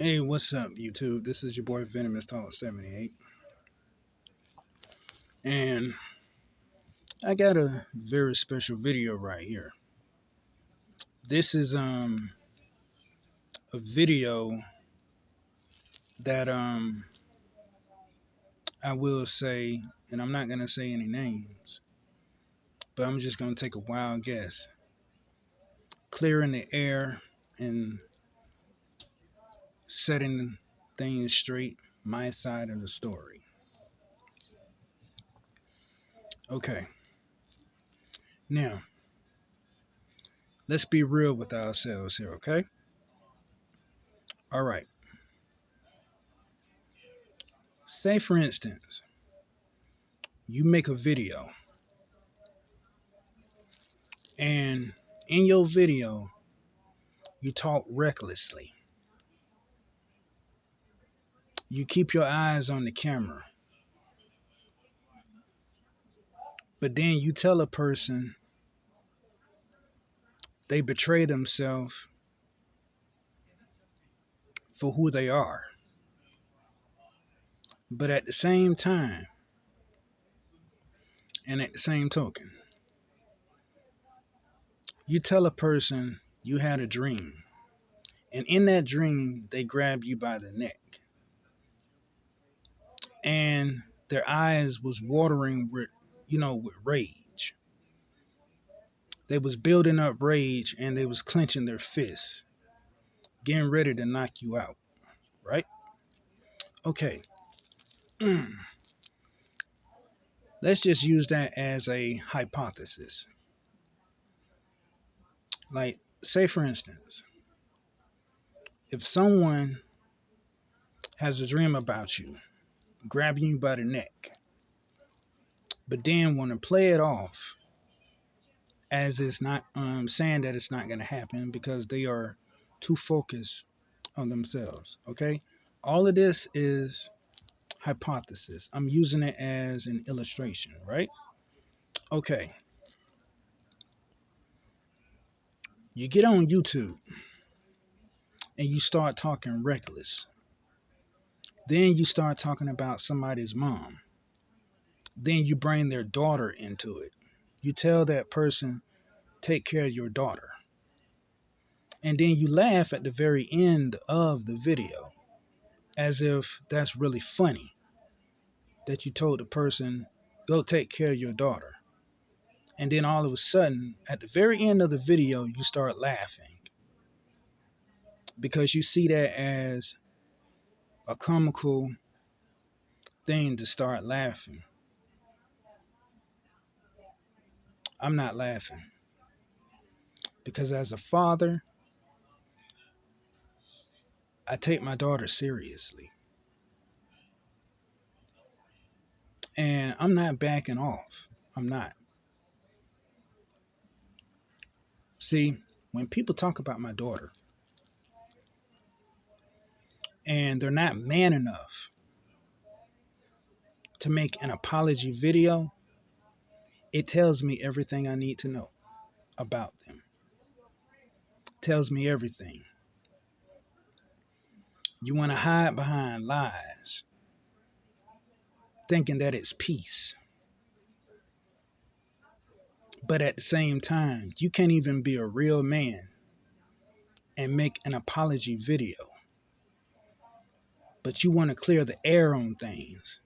Hey, what's up, YouTube? This is your boy Venomous Talk 78, and I got a very special video right here. This is a video that I will say, and I'm not gonna say any names, but I'm just gonna take a wild guess. Clearing the air and setting things straight, my side of the story. Okay, now let's be real with ourselves here, okay? All right. Say for instance, you make a video and in your video you talk recklessly. You keep your eyes on the camera, but then you tell a person they betray themselves for who they are. But at the same time, and at the same token, you tell a person you had a dream, and in that dream, they grab you by the neck, and their eyes was watering with, with rage. They was building up rage, and they was clenching their fists, getting ready to knock you out, right? Okay. Let's just use that as a hypothesis. Like, say for instance, if someone has a dream about you, grabbing you by the neck, but then want to play it off as it's not saying that it's not going to happen because they are too focused on themselves. Okay, all of this is hypothesis. I'm using it as an illustration, right? Okay, you get on YouTube and you start talking reckless. Then you start talking about somebody's mom. Then you bring their daughter into it. You tell that person, take care of your daughter. And then you laugh at the very end of the video as if that's really funny that you told the person, go take care of your daughter. And then all of a sudden, at the very end of the video, you start laughing because you see that as a comical thing to start laughing. I'm not laughing because as a father, I take my daughter seriously. And I'm not backing off. I'm not. See, when people talk about my daughter and they're not man enough to make an apology video, it tells me everything I need to know about them. It tells me everything. You want to hide behind lies, thinking that it's peace. But at the same time, you can't even be a real man and make an apology video. But you want to clear the air on things.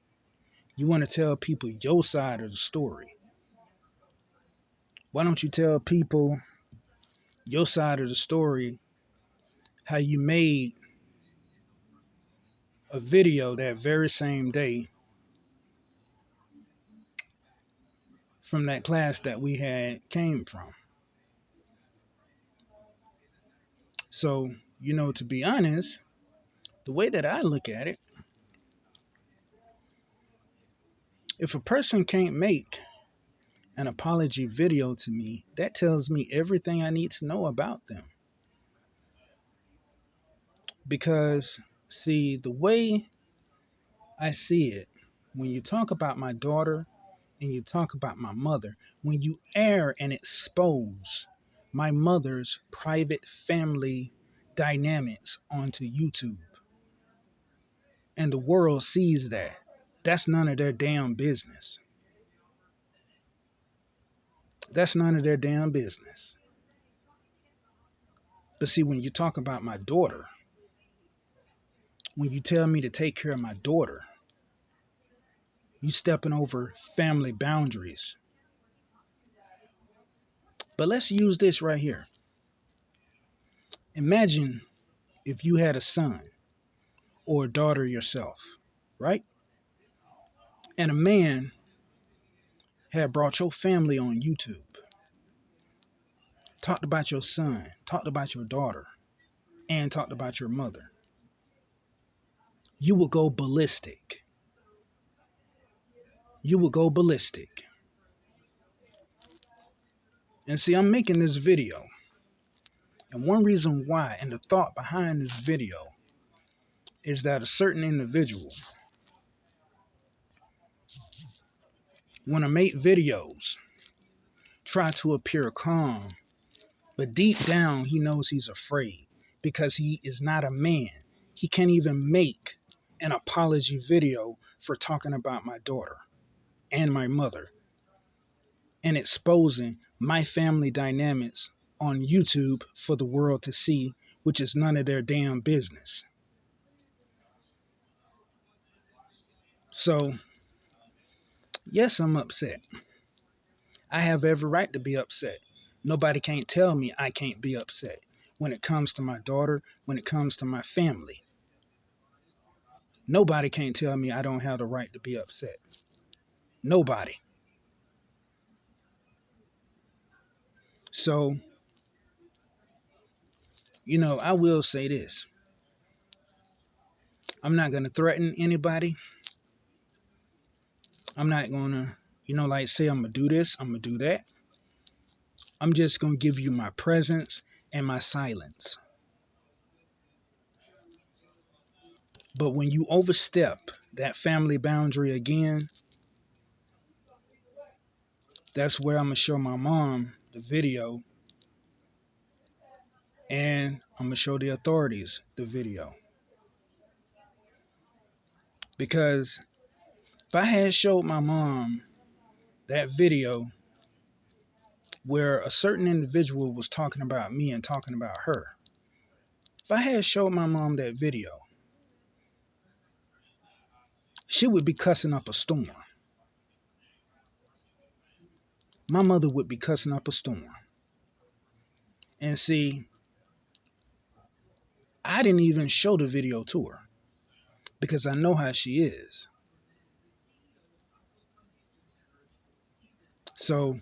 You want to tell people your side of the story. Why don't you tell people your side of the story, how you made a video that very same day from that class that we had came from? So, to be honest, the way that I look at it, if a person can't make an apology video to me, that tells me everything I need to know about them. Because, see, the way I see it, when you talk about my daughter and you talk about my mother, when you air and expose my mother's private family dynamics onto YouTube, and the world sees that, that's none of their damn business. That's none of their damn business. But see, when you talk about my daughter, when you tell me to take care of my daughter, you stepping over family boundaries. But let's use this right here. Imagine if you had a son or a daughter yourself, right? And a man had brought your family on YouTube, talked about your son, talked about your daughter, and talked about your mother. You would go ballistic. You would go ballistic. And see, I'm making this video. And one reason why, and the thought behind this video, is that a certain individual want to make videos, try to appear calm, but deep down he knows he's afraid because he is not a man. He can't even make an apology video for talking about my daughter and my mother and exposing my family dynamics on YouTube for the world to see, which is none of their damn business. So, yes, I'm upset. I have every right to be upset. Nobody can't tell me I can't be upset when it comes to my daughter, when it comes to my family. Nobody can't tell me I don't have the right to be upset. Nobody. So, I will say this. I'm not going to threaten anybody. I'm not going to, like say I'm going to do this, I'm going to do that. I'm just going to give you my presence and my silence. But when you overstep that family boundary again, that's where I'm going to show my mom the video and I'm going to show the authorities the video. Because if I had showed my mom that video where a certain individual was talking about me and talking about her, if I had showed my mom that video, she would be cussing up a storm. My mother would be cussing up a storm. And see, I didn't even show the video to her because I know how she is. So,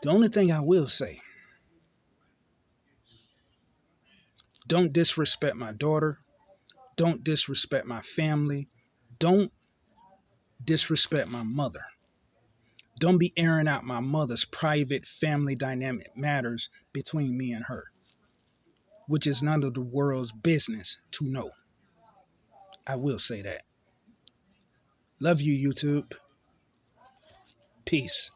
the only thing I will say, don't disrespect my daughter. Don't disrespect my family. Don't disrespect my mother. Don't be airing out my mother's private family dynamic matters between me and her, which is none of the world's business to know. I will say that. Love you, YouTube. Peace.